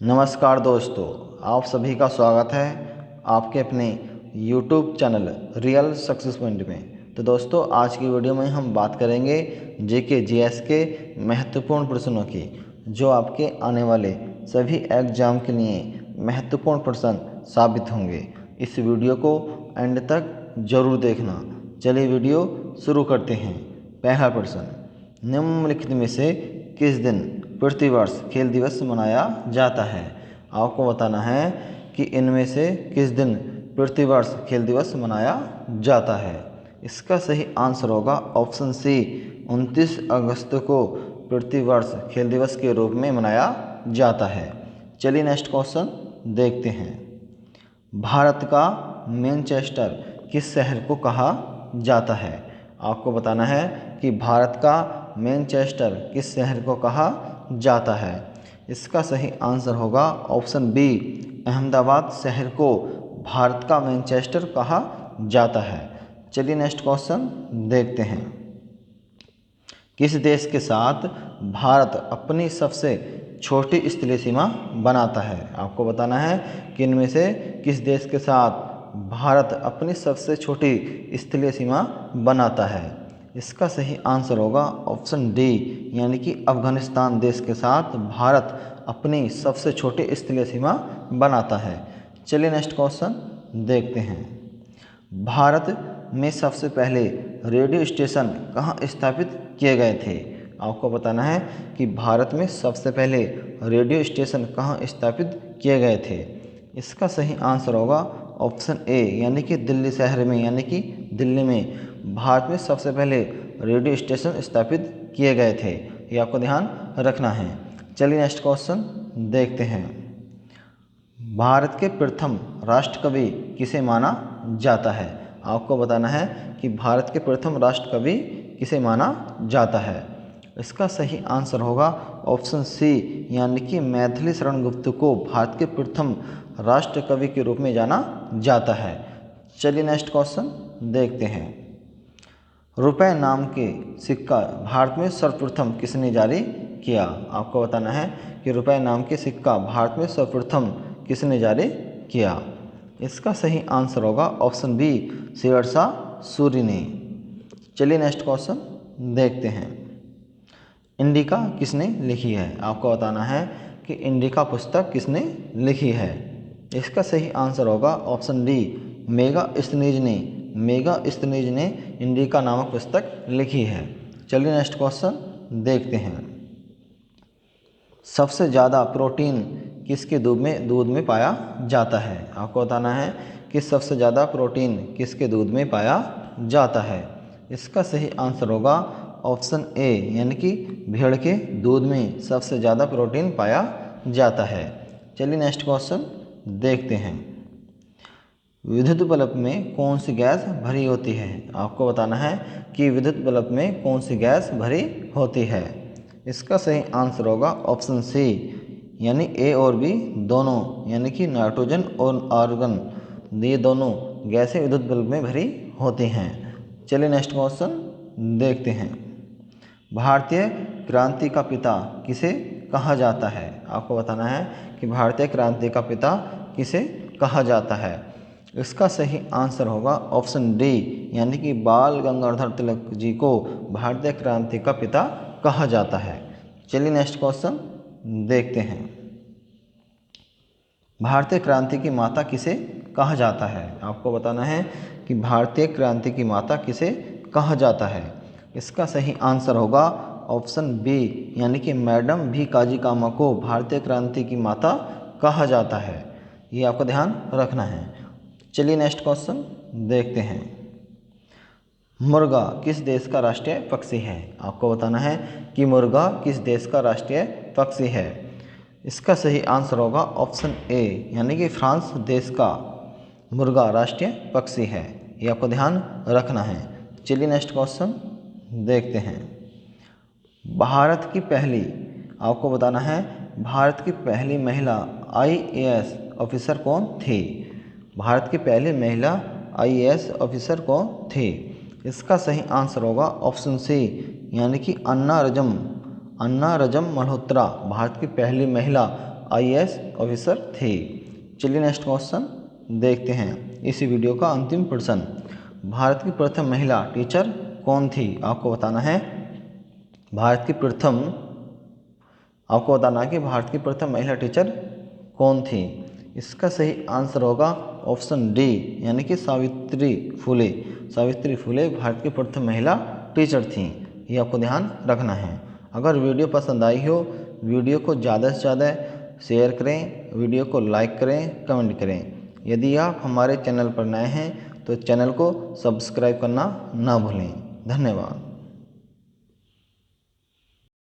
नमस्कार दोस्तों, आप सभी का स्वागत है आपके अपने YouTube channel real success point में। तो दोस्तों, आज की वीडियो में हम बात करेंगे जीके जीएस के महत्वपूर्ण प्रश्नों की, जो आपके आने वाले सभी एग्जाम के लिए महत्वपूर्ण प्रश्न साबित होंगे। इस वीडियो को एंड तक जरूर देखना। चलिए वीडियो शुरू करते हैं। पहला प्रश्न, निम्नलिखित में से किस दिन प्रतिवर्ष खेल दिवस मनाया जाता है? आपको बताना है कि इनमें से किस दिन प्रतिवर्ष खेल दिवस मनाया जाता है। इसका सही आंसर होगा ऑप्शन सी, 29 अगस्त को प्रतिवर्ष खेल दिवस के रूप में मनाया जाता है। चलिए नेक्स्ट क्वेश्चन देखते हैं। भारत का मैनचेस्टर किस शहर को कहा जाता है? आपको बताना है कि भारत का मैनचेस्टर किस शहर को कहा जाता है। इसका सही आंसर होगा ऑप्शन बी, अहमदाबाद शहर को भारत का मैनचेस्टर कहा जाता है। चलिए नेक्स्ट क्वेश्चन देखते हैं। किस देश के साथ भारत अपनी सबसे छोटी स्थलीय सीमा बनाता है? आपको बताना है कि इनमें से किस देश के साथ भारत अपनी सबसे छोटी स्थलीय सीमा बनाता है। इसका सही आंसर होगा ऑप्शन डी, यानी कि अफगानिस्तान देश के साथ भारत अपनी सबसे छोटी स्थलीय सीमा बनाता है। चलिए नेक्स्ट क्वेश्चन देखते हैं। भारत में सबसे पहले रेडियो स्टेशन कहाँ स्थापित किए गए थे? आपको बताना है कि भारत में सबसे पहले रेडियो स्टेशन कहाँ स्थापित किए गए थे। इसका सही आंसर होगा ऑप्शन ए, यानी कि दिल्ली शहर में, यानी कि दिल्ली में भारत में सबसे पहले रेडियो स्टेशन स्थापित किए गए थे। ये आपको ध्यान रखना है। चलिए नेक्स्ट क्वेश्चन देखते हैं। भारत के प्रथम राष्ट्रकवि किसे माना जाता है? आपको बताना है कि भारत के प्रथम राष्ट्रकवि किसे माना जाता है। इसका सही आंसर होगा ऑप्शन सी, यानी कि मैथिली शरण गुप्त को भारत के प्रथम राष्ट्रकवि के रूप में जाना जाता है। चलिए नेक्स्ट क्वेश्चन देखते हैं। रुपए नाम के सिक्का भारत में सर्वप्रथम किसने जारी किया? आपको बताना है कि रुपए नाम के सिक्का भारत में सर्वप्रथम किसने जारी किया। इसका सही आंसर होगा ऑप्शन बी, शेरशाह सूरी ने। चलिए नेक्स्ट क्वेश्चन देखते हैं। इंडिका किसने लिखी है? आपको बताना है कि इंडिका पुस्तक किसने लिखी है। इसका सही आंसर होगा ऑप्शन डी, मेगास्थनीज ने। मेगास्थनीज ने इंडिका नामक पुस्तक लिखी है। चलिए नेक्स्ट क्वेश्चन देखते हैं। सबसे ज़्यादा प्रोटीन किसके दूध में पाया जाता है? आपको बताना है कि सबसे ज़्यादा प्रोटीन किसके दूध में पाया जाता है। इसका सही आंसर होगा ऑप्शन ए, यानी कि भेड़ के दूध में सबसे ज़्यादा प्रोटीन पाया जाता है। चलिए नेक्स्ट क्वेश्चन देखते हैं। विद्युत बल्ब में कौन सी गैस भरी होती है? आपको बताना है कि विद्युत बल्ब में कौन सी गैस भरी होती है। इसका सही आंसर होगा ऑप्शन सी, यानी ए और बी दोनों, यानी कि नाइट्रोजन और आर्गन, ये दोनों गैसें विद्युत बल्ब में भरी होती हैं। चलिए नेक्स्ट क्वेश्चन देखते हैं। भारतीय क्रांति का पिता किसे कहा जाता है? आपको बताना है कि भारतीय क्रांति का पिता किसे कहा जाता है। इसका सही आंसर होगा ऑप्शन डी, यानी कि बाल गंगाधर तिलक जी को भारतीय क्रांति का पिता कहा जाता है। चलिए नेक्स्ट क्वेश्चन देखते हैं। भारतीय क्रांति की माता किसे कहा जाता है? आपको बताना है कि भारतीय क्रांति की माता किसे कहा जाता है। इसका सही आंसर होगा ऑप्शन बी, यानी कि मैडम भी काजी कामा को भारतीय क्रांति की माता कहा जाता है। ये आपको ध्यान रखना है। चलिए नेक्स्ट क्वेश्चन देखते हैं। मुर्गा किस देश का राष्ट्रीय पक्षी है? आपको बताना है कि मुर्गा किस देश का राष्ट्रीय पक्षी है। इसका सही आंसर होगा ऑप्शन ए, यानी कि फ्रांस देश का मुर्गा राष्ट्रीय पक्षी है। ये आपको ध्यान रखना है। चलिए नेक्स्ट क्वेश्चन देखते हैं। भारत की पहली, आपको बताना है भारत की पहली महिला आईएएस ऑफिसर कौन थी? भारत की पहली महिला आईएएस ऑफिसर कौन थी? इसका सही आंसर होगा ऑप्शन सी, यानी कि अन्ना रजम मल्होत्रा भारत की पहली महिला आईएएस ऑफिसर थी। चलिए नेक्स्ट क्वेश्चन देखते हैं। इसी वीडियो का अंतिम प्रश्न, भारत की प्रथम महिला टीचर कौन थी? आपको बताना है भारत की प्रथम महिला टीचर कौन थी? इसका सही आंसर होगा ऑप्शन डी, यानी कि सावित्री फुले। सावित्री फुले भारत की प्रथम महिला टीचर थीं। ये आपको ध्यान रखना है। अगर वीडियो पसंद आई हो, वीडियो को ज़्यादा से ज़्यादा शेयर करें, वीडियो को लाइक करें, कमेंट करें। यदि आप हमारे चैनल पर नए हैं तो चैनल को सब्सक्राइब करना ना भूलें। धन्यवाद।